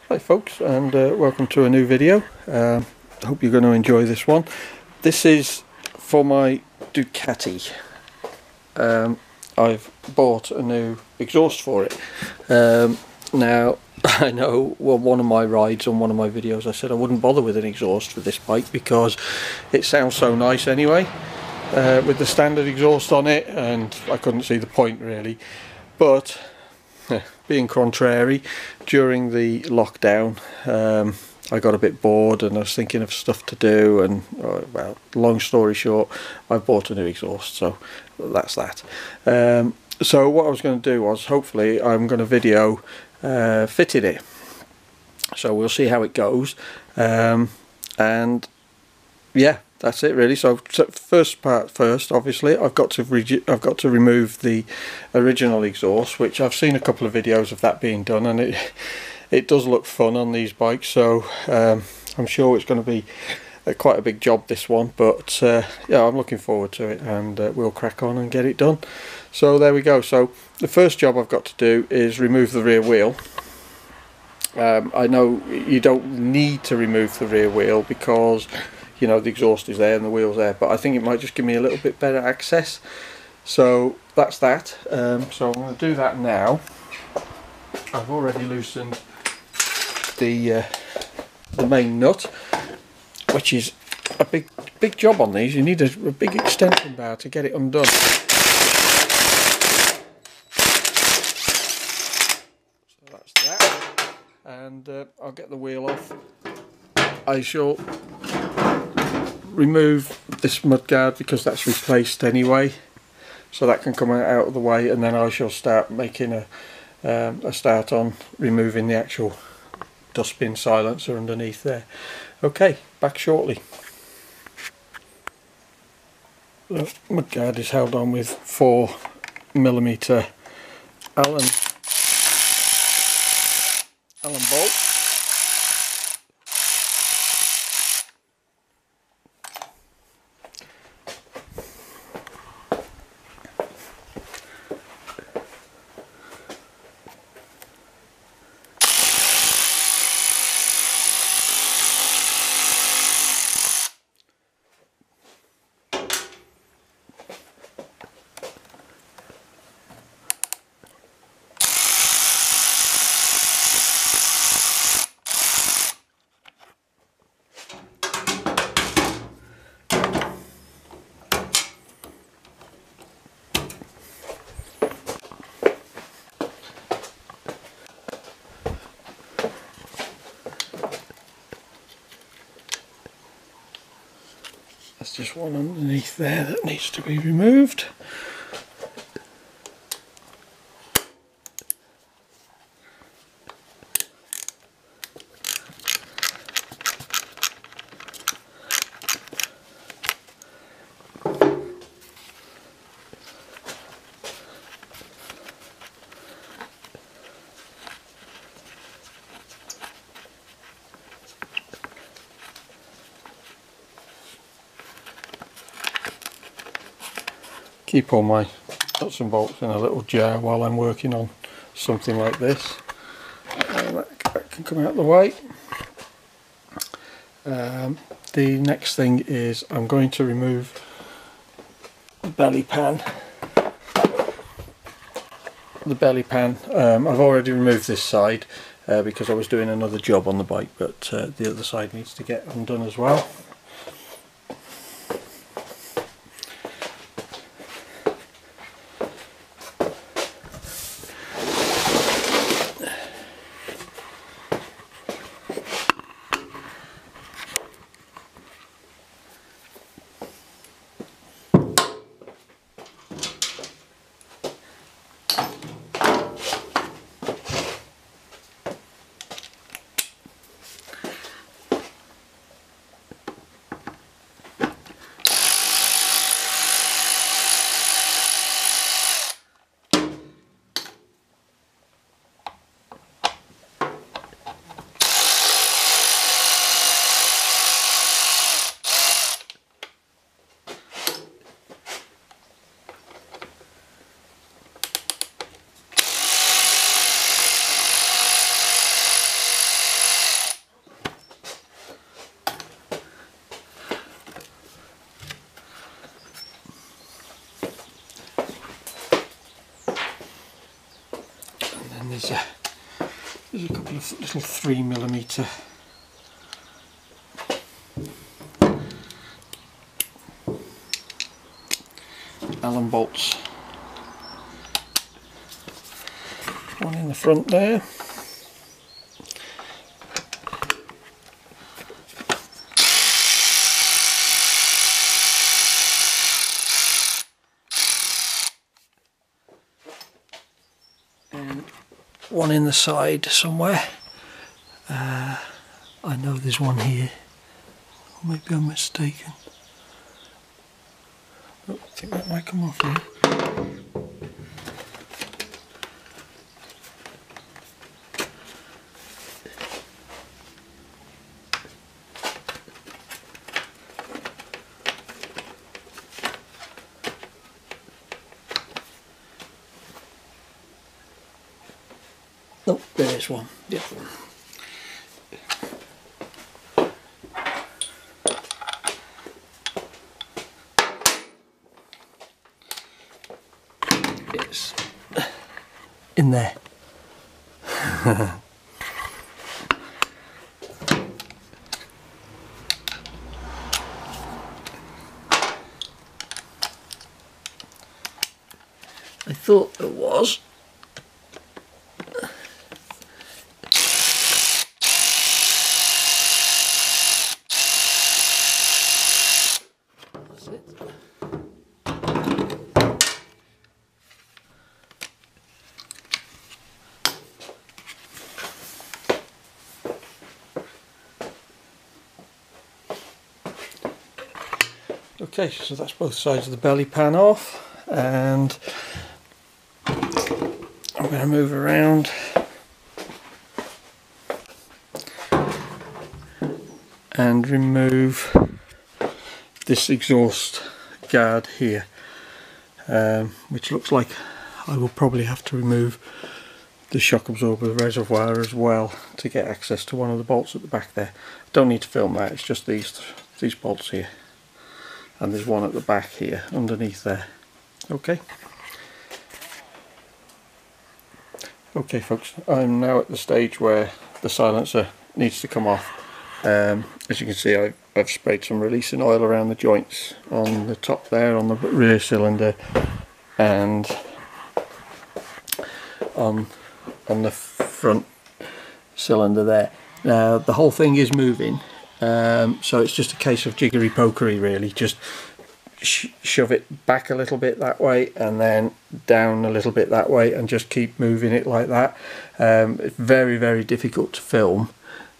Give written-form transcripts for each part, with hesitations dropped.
Hi folks, and welcome to a new video. I hope you're going to enjoy this one. This is for my Ducati. I've bought a new exhaust for it. Now I know, well, one of my rides on one of my videos I said I wouldn't bother with an exhaust for this bike because it sounds so nice anyway with the standard exhaust on it, and I couldn't see the point really. But being contrary, during the lockdown I got a bit bored and I was thinking of stuff to do, and well, long story short, I bought a new exhaust, so that's that. So what I was going to do was, hopefully I'm going to video fitted it, so we'll see how it goes, and yeah, that's it really. So first part first, obviously I've got to remove the original exhaust, which I've seen a couple of videos of that being done, and it does look fun on these bikes. So I'm sure it's going to be quite a big job, this one, but yeah, I'm looking forward to it, and we'll crack on and get it done. So there we go. So the first job I've got to do is remove the rear wheel. I know you don't need to remove the rear wheel because, you know, the exhaust is there and the wheel's there, but I think it might just give me a little bit better access. So that's that. So I'm going to do that now. I've already loosened the main nut, which is a big job on these. You need a big extension bar to get it undone. So that's that, and I'll get the wheel off. I shall remove this mudguard because that's replaced anyway, so that can come out of the way, and then I shall start making a start on removing the actual dustbin silencer underneath there. Okay, back shortly. The mudguard is held on with 4mm Allen bolt. There's just one underneath there that needs to be removed. Keep all my nuts and bolts in a little jar while I'm working on something like this. That can come out of the way. The next thing is I'm going to remove the belly pan. I've already removed this side because I was doing another job on the bike, but the other side needs to get undone as well. then there's a couple of little 3mm Allen bolts. One in the front there. And one in the side somewhere. I know there's one here. Or maybe I'm mistaken. Oh, I think that might come off here. Oh, there's one. Yep. It's in there. I thought there was. That's it. Okay, so that's both sides of the belly pan off, and I'm going to move around and remove this exhaust guard here, which looks like I will probably have to remove the shock absorber reservoir as well to get access to one of the bolts at the back there. Don't need to film that, it's just these bolts here, and there's one at the back here underneath there. Okay folks, I'm now at the stage where the silencer needs to come off. As you can see, I've sprayed some releasing oil around the joints on the top there, on the rear cylinder, and on the front cylinder there. Now the whole thing is moving, so it's just a case of jiggery pokery really. Just shove it back a little bit that way and then down a little bit that way, and just keep moving it like that. It's very difficult to film,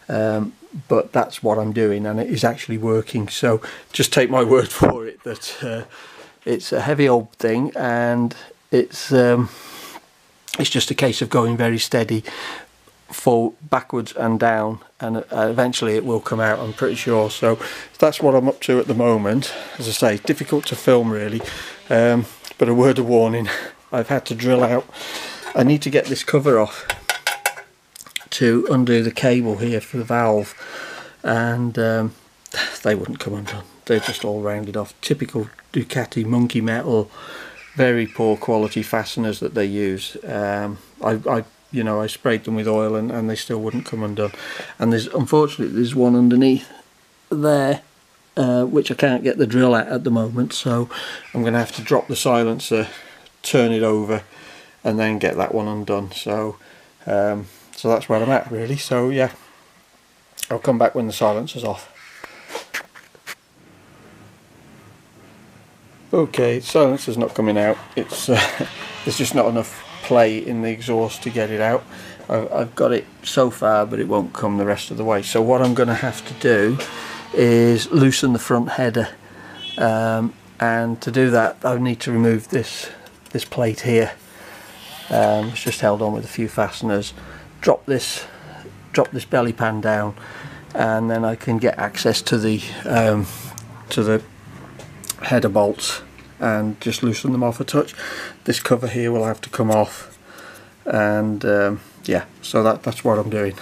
but that's what I'm doing, and it is actually working, so just take my word for it that it's a heavy old thing, and it's just a case of going very steady backwards and down, and eventually it will come out, I'm pretty sure. So that's what I'm up to at the moment. As I say, difficult to film really, but a word of warning, I've had to drill out. I need to get this cover off to undo the cable here for the valve, and they wouldn't come undone. They're just all rounded off. Typical Ducati monkey metal, very poor quality fasteners that they use. I sprayed them with oil and they still wouldn't come undone. And unfortunately there's one underneath there which I can't get the drill at the moment, so I'm going to have to drop the silencer, turn it over, and then get that one undone. So that's where I'm at really. So yeah, I'll come back when the silencer's off. Okay, silencer's not coming out. It's there's just not enough play in the exhaust to get it out. I've got it so far, but it won't come the rest of the way. So what I'm going to have to do is loosen the front header, and to do that I need to remove this plate here. It's just held on with a few fasteners. Drop this belly pan down, and then I can get access to the header bolts and just loosen them off a touch. This cover here will have to come off, and yeah, so that's what I'm doing.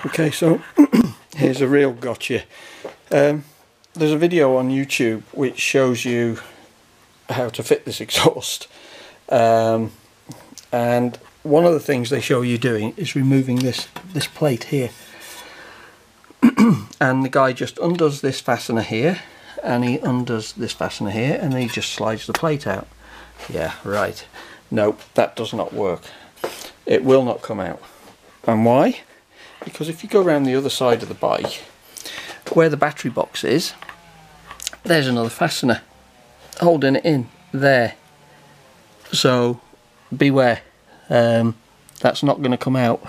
Okay, so here's a real gotcha. There's a video on YouTube which shows you how to fit this exhaust. And one of the things they show you doing is removing this plate here. And the guy just undoes this fastener here, and he undoes this fastener here, and then he just slides the plate out. Yeah, right. No, that does not work. It will not come out. And why? Because if you go around the other side of the bike, where the battery box is, there's another fastener holding it in there. So beware, that's not going to come out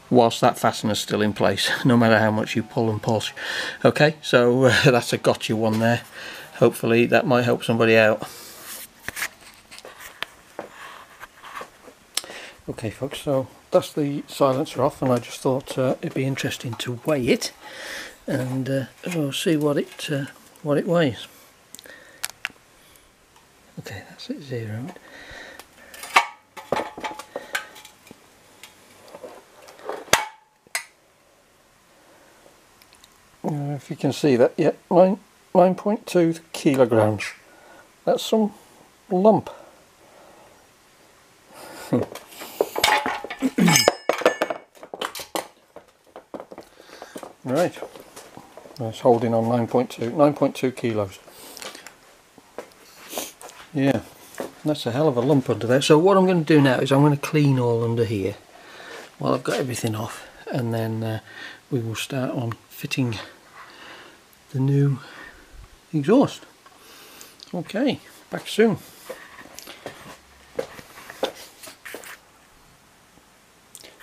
whilst that fastener's still in place, no matter how much you pull and push. Okay, so that's a gotcha one there. Hopefully that might help somebody out. Okay folks, so that's the silencer off, and I just thought it'd be interesting to weigh it, and we'll see what it weighs. Okay, that's it zeroed. If you can see that, yeah, 9.2 kilograms. That's some lump. Right, that's holding on 9.2 kilos. Yeah, that's a hell of a lump under there. So what I'm going to do now is I'm going to clean all under here while I've got everything off, and then we will start on fitting the new exhaust. Okay, back soon.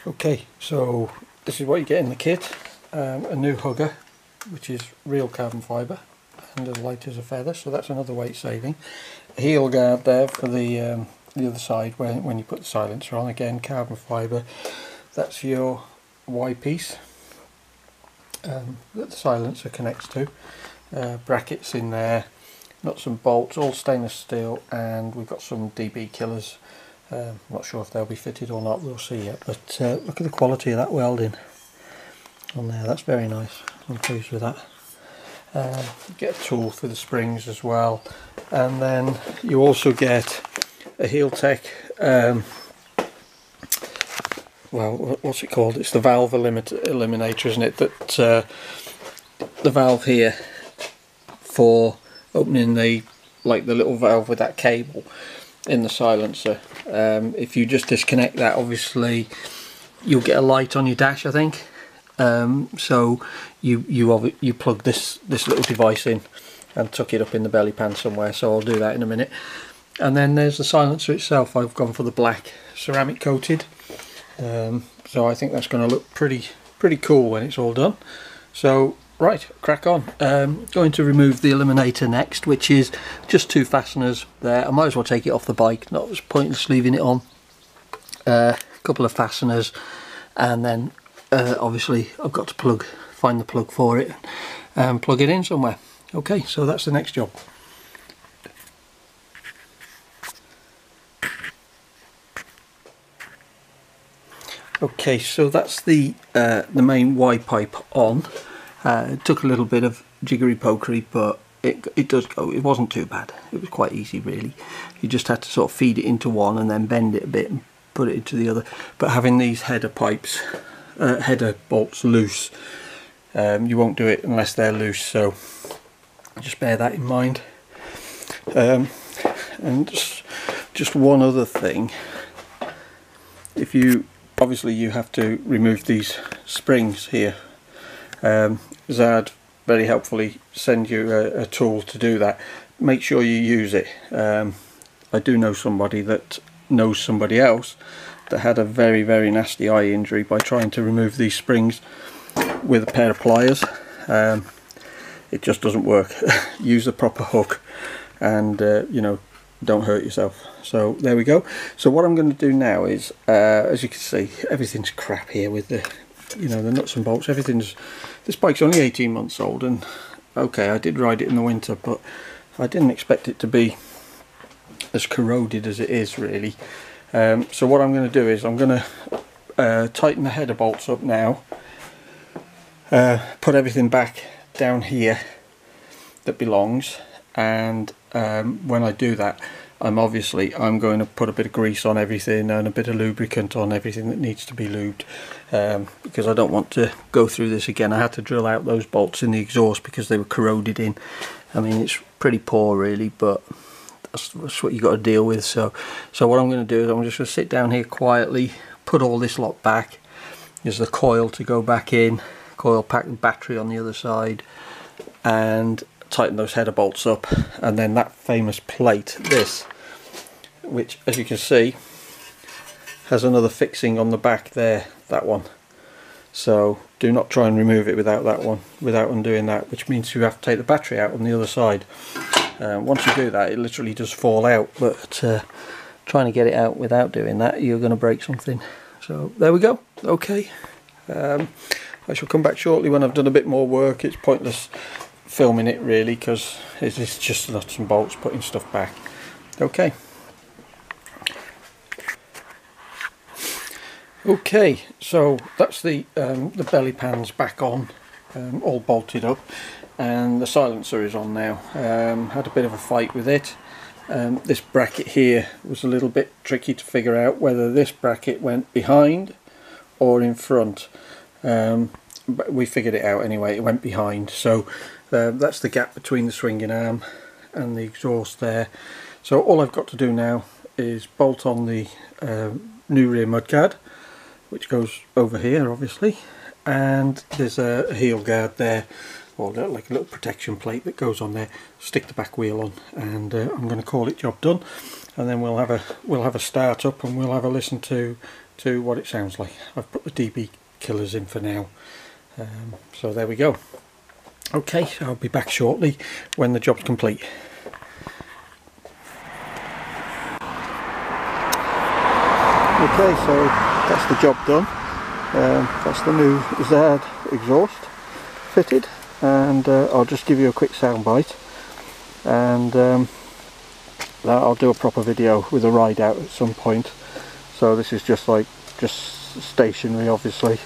Okay, so this is what you get in the kit. A new hugger, which is real carbon fibre and as light as a feather, so that's another weight saving. A heel guard there for the other side when you put the silencer on, again carbon fibre. That's your Y piece that the silencer connects to. Brackets in there, nuts and bolts, all stainless steel, and we've got some DB killers. Not sure if they'll be fitted or not, we'll see yet, but look at the quality of that welding on there, that's very nice. I'm pleased with that. Get a tool for the springs as well, and then you also get a Heel Tech, well, what's it called? It's the valve eliminator, isn't it? That the valve here for opening the little valve with that cable in the silencer. If you just disconnect that, obviously you'll get a light on your dash, I think. So you plug this little device in and tuck it up in the belly pan somewhere, so I'll do that in a minute. And then there's the silencer itself. I've gone for the black ceramic coated, so I think that's going to look pretty cool when it's all done. So right, crack on. Going to remove the eliminator next, which is just two fasteners there. I might as well take it off the bike, not as pointless leaving it on. A couple of fasteners, and then obviously I've got to find the plug for it and plug it in somewhere. Okay, so that's the next job. Okay, so that's the main Y pipe on. It took a little bit of jiggery pokery, but it does go. It wasn't too bad. It was quite easy really. You just had to sort of feed it into one and then bend it a bit and put it into the other. But having these header pipes, header bolts loose, you won't do it unless they're loose, so just bear that in mind. And just one other thing, obviously you have to remove these springs here. Zard very helpfully send you a tool to do that. Make sure you use it. I do know somebody that knows somebody else that had a very nasty eye injury by trying to remove these springs with a pair of pliers. It just doesn't work. Use a proper hook, and you know, don't hurt yourself. So there we go. So what I'm going to do now is, as you can see, everything's crap here with the, you know, the nuts and bolts. This bike's only 18 months old, and okay, I did ride it in the winter, but I didn't expect it to be as corroded as it is really. So what I'm going to do is I'm going to tighten the header bolts up now, put everything back down here that belongs, and when I do that, I'm going to put a bit of grease on everything and a bit of lubricant on everything that needs to be lubed, because I don't want to go through this again. I had to drill out those bolts in the exhaust because they were corroded in. I mean, it's pretty poor really, but that's what you got to deal with. So what I'm going to do is I'm just going to sit down here quietly, put all this lot back. There's the coil to go back in, coil pack and battery on the other side, and tighten those header bolts up. And then that famous plate, this, which as you can see has another fixing on the back there, that one. So do not try and remove it without that one, without undoing that, which means you have to take the battery out on the other side. Once you do that, it literally does fall out, but trying to get it out without doing that, you're going to break something. So there we go. Okay, I shall come back shortly when I've done a bit more work. It's pointless filming it really, because it's just nuts and bolts putting stuff back. Okay. Okay, so that's the belly pans back on, all bolted up, and the silencer is on now. Had a bit of a fight with it. This bracket here was a little bit tricky to figure out whether this bracket went behind or in front, but we figured it out anyway. It went behind, so that's the gap between the swinging arm and the exhaust there. So all I've got to do now is bolt on the new rear mudguard, which goes over here obviously, and there's a heel guard there, or like a little protection plate that goes on there. Stick the back wheel on, and I'm going to call it job done, and then we'll have a start up and we'll have a listen to what it sounds like. I've put the dB killers in for now, so there we go. Okay, so I'll be back shortly when the job's complete. Okay, so that's the job done. That's the new Zard exhaust fitted, and I'll just give you a quick sound bite, and I'll do a proper video with a ride out at some point. So this is just stationary obviously.